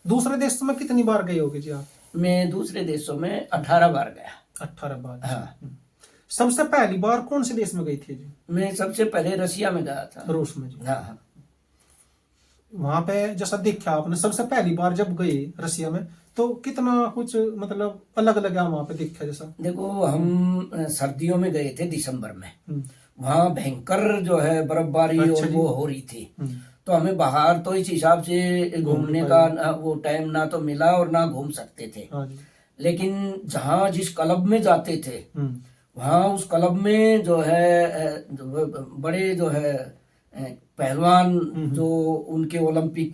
दूसरे देश में कितनी बार गए होगे जी आप? मैं दूसरे देशों में 18 बार गया। 18 बार? हाँ। सबसे पहली बार कौन से देश में गई थी जी? मैं सबसे पहले रसिया में गया था। रूस में जी? हाँ हाँ। वहां पे जैसा देखा आपने, सबसे पहली बार जब गए रसिया में तो कितना कुछ मतलब अलग अलग वहां पे देखा जैसा? देखो, हम सर्दियों में गए थे दिसंबर में। वहाँ भयंकर जो है बर्फबारी अच्छा और जी। वो हो रही थी। तो हमें बाहर तो इस हिसाब से घूमने का वो टाइम ना तो मिला और ना घूम सकते थे। हाँ जी। लेकिन जहाँ जिस क्लब में जाते थे वहाँ उस क्लब में जो है बड़े जो है पहलवान जो उनके ओलंपिक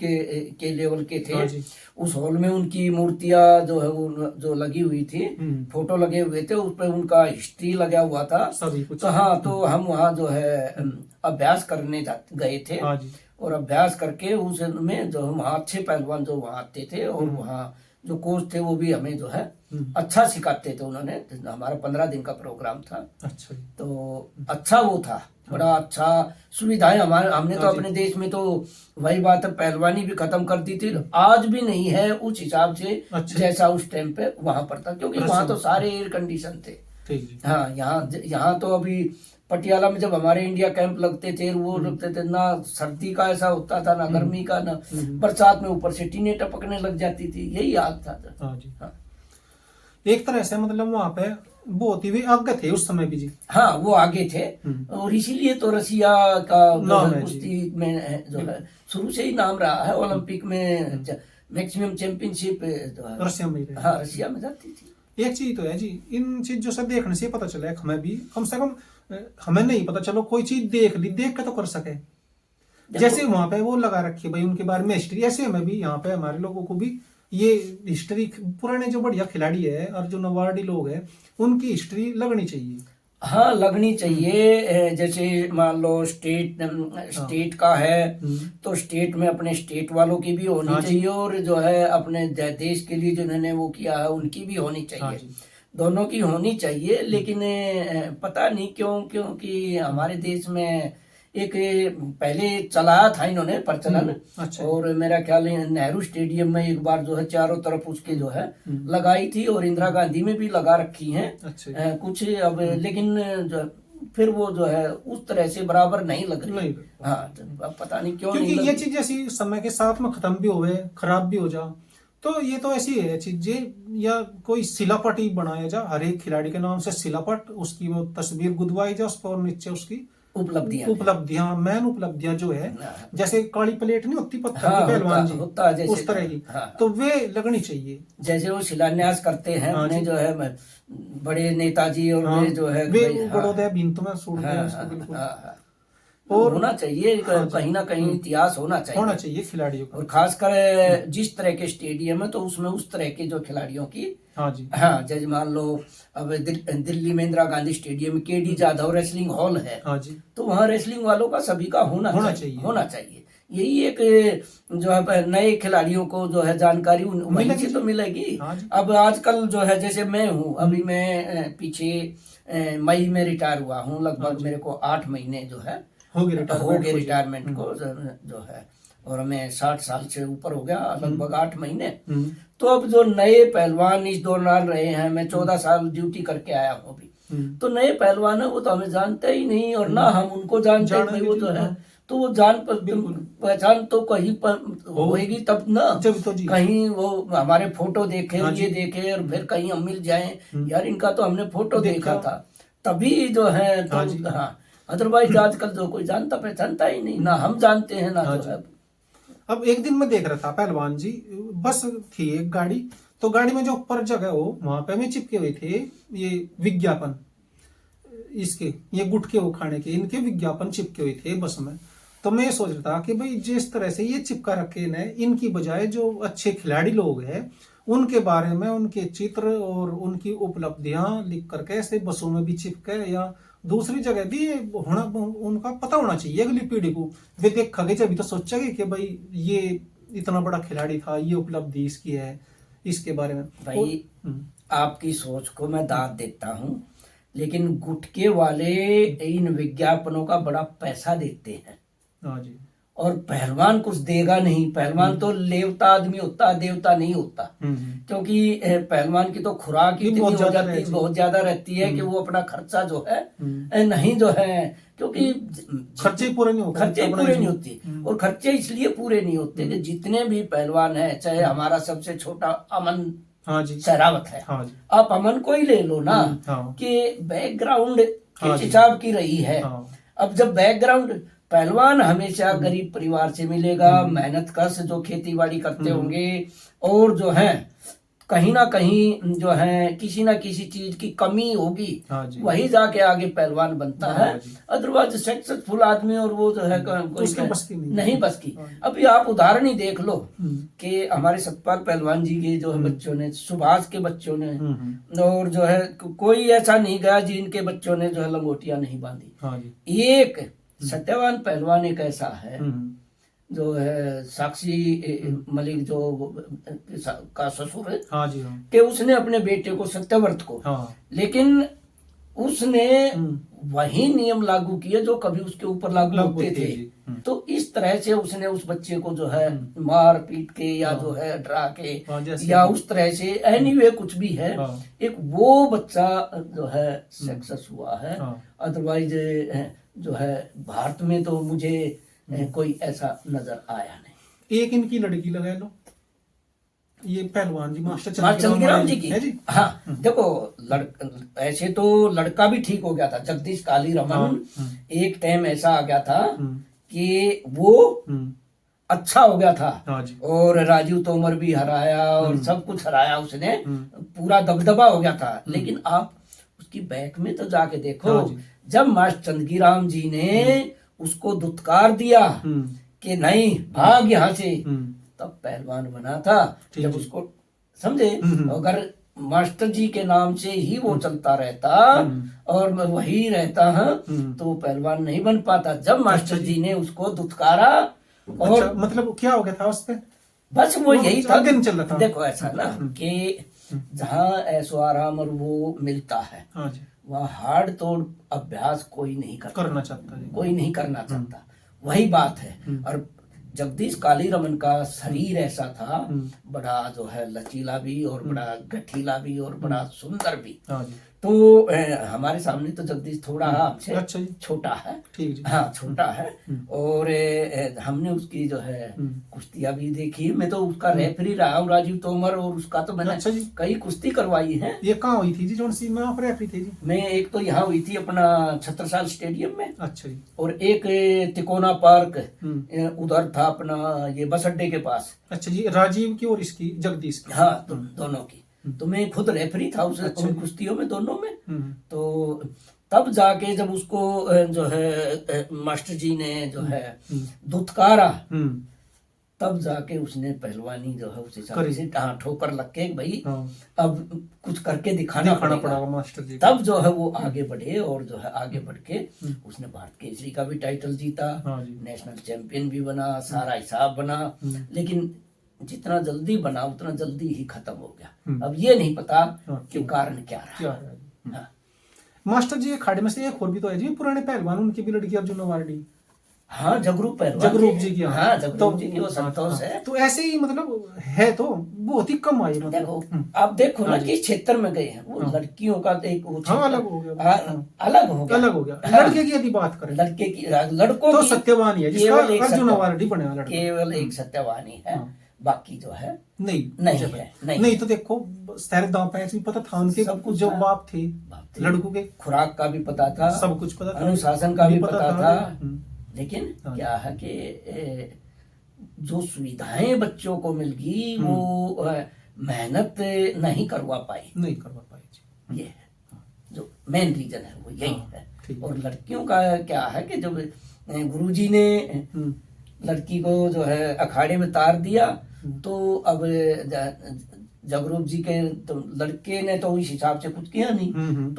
के लेवल के थे। हाँ जी। उस हॉल में उनकी मूर्तियां जो है वो जो लगी हुई थी, फोटो लगे हुए थे, उस पर उनका हिस्ट्री लगा हुआ था सभी कुछ। तो हाँ, तो हम वहाँ जो है अभ्यास करने गए थे। हाँ जी। और अभ्यास करके उसमें जो हम वहाँ अच्छे पहलवान जो वहाँ आते थे और वहाँ जो कोच थे वो भी हमें जो है अच्छा सिखाते थे। उन्होंने, हमारा 15 दिन का प्रोग्राम था। अच्छा। तो अच्छा वो था, बड़ा अच्छा सुविधाएं हमारे हमने तो अपने देश में तो वही बात है, पहलवानी भी खत्म कर दी थी। आज भी नहीं है उस हिसाब से जैसा उस टाइम पे वहां पर था, क्योंकि वहां तो सारे एयर कंडीशन थे। हाँ, यहाँ तो अभी पटियाला में जब हमारे इंडिया कैंप लगते थे वो लगते थे, ना सर्दी का ऐसा होता था ना गर्मी का, ना बरसात में ऊपर से टीने टपकने लग जाती थी, यही हाल था। हाँ जी। हाँ। एक तरह से मतलब वहां पे बहुत ही आगे थे उस समय भी जी। हाँ, वो आगे थे और इसीलिए तो रसिया का नाम है कुश्ती में जो है शुरू से ही नाम रहा है। ओलंपिक में मैक्सिमम चैंपियनशिप रसिया में। हाँ, रसिया में जाती थी। एक चीज तो है जी, इन चीजों से देखने से पता चला है हमें भी, कम से कम हमें नहीं पता, चलो कोई चीज देख ली, देख के तो कर सके। जैसे वहां पे वो लगा रखी भाई उनके बारे में हिस्ट्री, ऐसे हमें भी यहाँ पे हमारे लोगों को भी ये हिस्ट्री, पुराने जो बढ़िया खिलाड़ी है और जो नवाडी लोग हैं उनकी हिस्ट्री लगनी चाहिए। हाँ, लगनी चाहिए। जैसे मान लो स्टेट का है तो स्टेट में अपने स्टेट वालों की भी होनी चाहिए और जो है अपने देश के लिए जिन्होंने वो किया है उनकी भी होनी चाहिए। दोनों की होनी चाहिए। लेकिन पता नहीं क्यों, क्योंकि हमारे देश में एक पहले चलाया था इन्होंने प्रचलन। अच्छा। और मेरा ख्याल है नेहरू स्टेडियम में एक बार जो है चारों तरफ उसके जो है लगाई थी और इंदिरा गांधी में भी लगा रखी हैं। अच्छा। कुछ अब लेकिन जो फिर वो जो है उस तरह से बराबर नहीं लग रही। हाँ, पता नहीं क्यों, क्योंकि ये चीज ऐसी समय के साथ में खत्म भी हो खराब भी हो जा, तो ये तो ऐसी है चीजें, या कोई शिलापट ही बनाया जा हर एक खिलाड़ी के नाम से, शिलापट, उसकी वो तस्वीर गुदवाई जा उस पर और नीचे उसकी उपलब्धियां मैन उपलब्धियां जो है, जैसे काली प्लेट नहीं होती पत्थर की पहलवान जी, उस तरह की। तो वे लगनी चाहिए। जैसे वो शिलान्यास करते हैं अपने जो है बड़े नेताजी और वे जो है बड़ौदे भिंत में सूट बिल्कुल। और होना चाहिए कहीं ना कहीं इतिहास होना चाहिए खिलाड़ियों का। और खासकर जिस तरह के स्टेडियम है तो उसमें उस तरह के जो खिलाड़ियों की। हाँ जी। हाँ, जैसे मान लो अब दिल्ली में इंदिरा गांधी स्टेडियम में केडी जाधव रेसलिंग हॉल है। हाँ जी। तो वहाँ रेसलिंग वालों का सभी का होना चाहिए। यही एक जो है नए खिलाड़ियों को जो है जानकारी वहीं से तो मिलेगी। अब आजकल जो है जैसे मैं हूँ, अभी मैं पीछे मई में रिटायर हुआ हूँ, लगभग मेरे को 8 महीने जो है हो गए रिटायरमेंट को जो है, और हमें 60 साल से ऊपर हो गया, लगभग 8 महीने। तो अब जो नए पहलवान इस दौरान रहे हैं, मैं 14 साल ड्यूटी करके आया हूँ अभी, तो नए पहलवान है वो तो हमें जानते ही नहीं और ना हम उनको जानते हैं। वो जो है तो वो जान पहचान तो कहीं पर होएगी तब ना, कहीं वो हमारे फोटो देखे ये देखे और फिर कहीं हम मिल जाए, यार इनका तो हमने फोटो देखा था तभी जो है। तो हाँ, अदरवाइज आजकल जो कोई जानता पहचानता ही नहीं, ना हम जानते हैं ना जो है। अब एक दिन मैं देख रहा था पहलवान जी, बस थी एक गाड़ी, तो गाड़ी में जो ऊपर जगह हो वहां पे में चिपके हुए थे ये विज्ञापन, इसके ये गुटके वो खाने के, इनके विज्ञापन चिपके हुए थे बस में। तो मैं सोच रहा था कि भाई जिस तरह से ये चिपका रखे न, इनकी बजाय जो अच्छे खिलाड़ी लोग हैं उनके बारे में उनके चित्र और उनकी उपलब्धियां लिख करके ऐसे बसों में भी चिपके या दूसरी जगह भी होना, उनका पता होना चाहिए अगली पीढ़ी को। वे देखोगे जब तो सोचेंगे कि भाई ये इतना बड़ा खिलाड़ी था, ये उपलब्धि इसकी है, इसके बारे में। भाई आपकी सोच को मैं दाद देता हूँ, लेकिन गुटके वाले इन विज्ञापनों का बड़ा पैसा देते हैं। हाँ जी। और पहलवान कुछ देगा नहीं। पहलवान तो लेवता आदमी होता, देवता नहीं होता। क्योंकि पहलवान की तो खुराक ही इतनी हो जाती, बहुत ज्यादा रहती है कि वो अपना खर्चा जो है नहीं जो है, क्योंकि खर्चे पूरे नहीं होते। और खर्चे इसलिए पूरे नहीं होते कि जितने भी पहलवान हैं, चाहे हमारा सबसे छोटा अमन सहरावत है, आप अमन को ही ले लो ना, कि बैकग्राउंड किस हिसाब की रही है। अब जब बैकग्राउंड, पहलवान हमेशा गरीब परिवार से मिलेगा, मेहनत कश जो खेती बाड़ी करते होंगे, और जो है कहीं ना कहीं जो है किसी ना किसी चीज की कमी होगी, वही जाके आगे पहलवान बनता है। अदरवाइज सक्सेसफुल आदमी और वो जो है कोई नहीं बस की। अभी आप उदाहरण ही देख लो कि हमारे सतपाल पहलवान जी के जो है बच्चों ने, सुभाष के बच्चों ने, और जो है कोई ऐसा नहीं गया जिनके बच्चों ने जो है लंगोटियां नहीं बांधी। एक सत्यवान पहलवान एक ऐसा है जो है साक्षी मलिक जो का ससुर है, कि उसने अपने बेटे को सत्यव्रत को, लेकिन उसने वही नियम लागू किए जो कभी उसके ऊपर लागू होते थे। तो इस तरह से उसने उस बच्चे को जो है मार पीट के या जो है डरा के या उस तरह से एनीवे कुछ भी है, एक वो बच्चा जो है सक्सेस हुआ है। अदरवाइज जो है भारत में तो मुझे कोई ऐसा नजर आया नहीं। एक इनकी लड़की लगा लो, ये पहलवान जी मास्टर चंद्रराम जी की। हाँ देखो, ऐसे तो लड़का भी ठीक हो गया था, जगदीश काली रमन। एक टाइम ऐसा आ गया था कि वो अच्छा हो गया था, और राजीव तोमर भी हराया और सब कुछ हराया उसने, पूरा दबदबा हो गया था। लेकिन आप उसकी बैक में तो जाके देखो, जब मास्टर चंद्रराम जी ने उसको दुत्कार दिया कि नहीं भाग यहाँ से, तब पहलवान बना था। जब उसको समझे, अगर मास्टर जी के नाम से ही वो चलता रहता और वही रहता है तो पहलवान नहीं बन पाता। जब मास्टर जी ने उसको दुत्कारा, और अच्छा, मतलब क्या हो गया था उस पे? बस वो यही था, दिन चल रहा था। देखो ऐसा ना कि जहाँ ऐशो आराम और वो मिलता है, वहाँ हार्ड तोड़ अभ्यास कोई नहीं करना चाहता, कोई नहीं करना चाहता। वही बात है। और जगदीश काली रमन का शरीर ऐसा था, बड़ा जो है लचीला भी और बड़ा गठीला भी और बड़ा सुंदर भी। तो हमारे सामने तो जगदीश थोड़ा हमसे छोटा है, हाँ छोटा है। और हमने उसकी जो है कुश्तियां भी देखी। मैं तो उसका रेफरी रहा हूँ, राजीव तोमर, और उसका तो मैंने कई कुश्ती करवाई है। ये कहाँ हुई थी जी? जोन सी में आप रेफरी थे जी? मैं एक तो यहाँ हुई थी अपना छत्रसाल स्टेडियम में। अच्छा जी। और एक तिकोना पार्क उधर था अपना ये बस अड्डे के पास। अच्छा जी, राजीव की और इसकी जगदीश की? हाँ, तो दोनों की। तो मैं खुद रेफरी था उस कुश्तियों में, दोनों में। तो तब जाके जब उसको जो है मास्टर जी ने जो है दुत्कारा, तब जाके उसने पहलवानी जो है उस हिसाब से ठोकर लग के भाई अब कुछ करके दिखाना पड़ेगा मास्टर जी। तब जो है वो आगे बढ़े, और जो है आगे बढ़ के उसने भारत केसरी का भी टाइटल जीता, नेशनल चैंपियन भी बना, सारा हिसाब बना। लेकिन जितना जल्दी बना उतना जल्दी ही खत्म हो गया। अब ये नहीं पता कि कारण क्या रहा। मास्टर जी अखाड़े में से एक और भी तो है जी पुराने पहलवान, उनकी भी लड़की अर्जुन अवार्डी। हाँ, जगरूप पहलवान, जगरूप जी की। हाँ, जगरूप जी की वो संतोष है। तो ऐसे ही मतलब है तो बहुत ही कम आई। देखो आप देखो ना किस क्षेत्र में गए हैं, वो लड़कियों का एक वो अलग हो गया, अलग हो गया। लड़के की यदि बात करें, लड़के की, लड़कों तो सत्यवान ही है जिसका अर्जुन अवार्डी बना, केवल एक सत्यवान ही है, बाकी जो है नहीं है। नहीं तो देखो सारे दांव पैच भी पता था उनके, सब कुछ जो बाप थे लड़कों के, खुराक का भी पता था, सब कुछ पता था, अनुशासन का भी पता था। लेकिन क्या है कि जो सुविधाएं बच्चों को मिल गई वो मेहनत नहीं करवा पाई ये है जो मेन रीजन है, वो यही है। और लड़कियों का क्या है कि जब गुरुजी ने लड़की को जो है अखाड़े में तार दिया, तो अब जगरूप जी के तो लड़के ने तो इस हिसाब से कुछ किया नहीं।